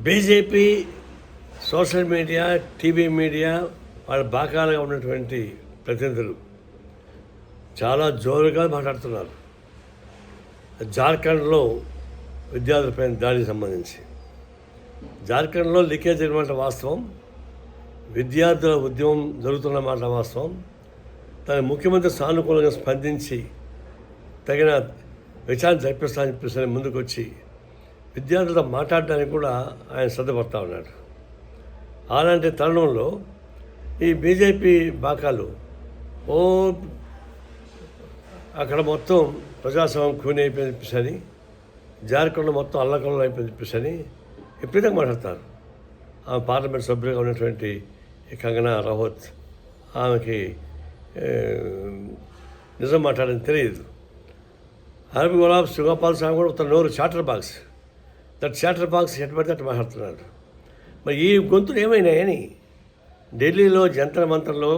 BJP social media, TV media వాళ్ళ బాకాలుగా ఉన్నటువంటి ప్రతినిధులు చాలా జోరుగా మాట్లాడుతున్నారు. జార్ఖండ్లో విద్యార్థులపైన దాడికి సంబంధించి జార్ఖండ్లో లీకేజ్ అయినమాట వాస్తవం, విద్యార్థుల ఉద్యమం జరుగుతున్న మాట వాస్తవం. తన ముఖ్యమంత్రి సానుకూలంగా స్పందించి తగిన విచారణ జరిపిస్తానని చెప్పేసి ముందుకు వచ్చి విద్యార్థులతో మాట్లాడడానికి కూడా ఆయన శ్రద్ధపడతా ఉన్నాడు. అలాంటి తరుణంలో ఈ బీజేపీ బాకాలు అక్కడ మొత్తం ప్రజాస్వామ్యం ఖూని అయిపోయింది చెప్పేసి, జార్ఖండ్ మొత్తం అల్లకల్లం అయిపోయింది చెప్పేసి ఎప్పుడైతే మాట్లాడతారు. ఆమె పార్లమెంట్ సభ్యులుగా ఉన్నటువంటి కంగనా రనౌత్, ఆమెకి నిజం మాట్లాడని తెలియదు. హర్బీ గులాబ్ శివపాల్ స్వామి కూడా తన నోరు చాటర్ బాక్స్, చాటర్ బాక్స్ ఎటు పడితే అటు మాట్లాడుతున్నాడు. మరి ఈ గొంతులు ఏమైనాయని ఢిల్లీలో జంతర్ మంతర్లో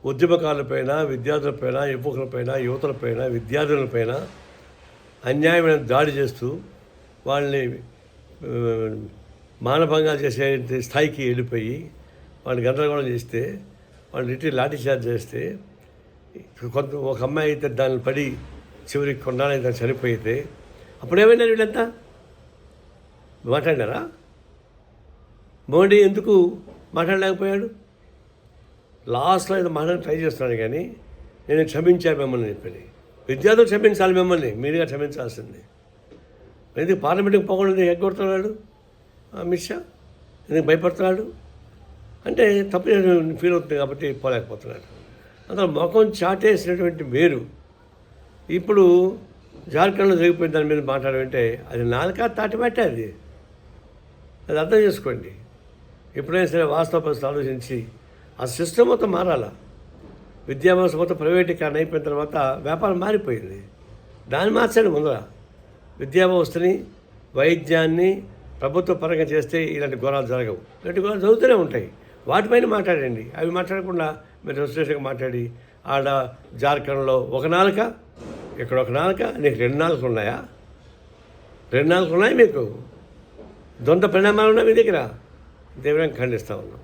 ఉద్యమకారులపైన, విద్యార్థులపైన, యువకులపైన, యువతులపైన, విద్యార్థులపైన అన్యాయమైన దాడి చేస్తూ వాళ్ళని మానభంగాలు చేసే స్థాయికి వెళ్ళిపోయి వాళ్ళని గందరగోళం చేస్తే, వాళ్ళని ఇటు లాఠీ చార్జ్ చేస్తే, ఒక అమ్మాయి అయితే దాన్ని పడి చివరికి కొన్నాళ్ళైతే చనిపోయితే అప్పుడు ఏమైనా వీళ్ళంతా మాట్లాడినారా? మోడీ ఎందుకు మాట్లాడలేకపోయాడు? లాస్ట్లో ఏదో మాట్లాడి ట్రై చేస్తున్నాడు, కానీ నేను క్షమించాను మిమ్మల్ని చెప్పని. విద్యార్థులు క్షమించాలి, మిమ్మల్ని మీరుగా క్షమించాల్సింది. ఎందుకు పార్లమెంట్కి పోకుండా ఎగ్గొడుతున్నాడు అమిత్ షా? ఎందుకు భయపడుతున్నాడు అంటే తప్పు ఫీల్ అవుతుంది కాబట్టి పోలేకపోతున్నాడు. అందులో ముఖం చాటేసినటువంటి మీరు ఇప్పుడు జార్ఖండ్లో జరిగిపోయిన దాని మీద మాట్లాడమంటే అది నాలుక తాటిపెట్టే అది అర్థం చేసుకోండి. ఎప్పుడైనా సరే వాస్తవ పరిస్థితి ఆలోచించి ఆ సిస్టమ్ మొత్తం మారాలా. విద్యా వ్యవస్థ మొత్తం ప్రైవేటీకరణ అయిపోయిన తర్వాత వ్యాపారం మారిపోయింది. దాన్ని మార్చండి ముందర. విద్యా వ్యవస్థని, వైద్యాన్ని ప్రభుత్వ పరంగా చేస్తే ఇలాంటి ఘోరాలు జరగవు. ఇలాంటి ఘోరాలు జరుగుతూనే ఉంటాయి. వాటిపైన మాట్లాడండి. అవి మాట్లాడకుండా మీరు రెస్ట్రేషన్గా మాట్లాడి ఆడ జార్ఖండ్లో ఒక నాలుక, ఇక్కడ ఒక నాలుక, నీకు 2 నాలుకలు ఉన్నాయా? 2 నాలుకలు ఉన్నాయి మీకు? దొంత పరిణామాలు ఉన్నాయి మీ దగ్గర. తీవ్రంగా ఖండిస్తూ ఉన్నాం.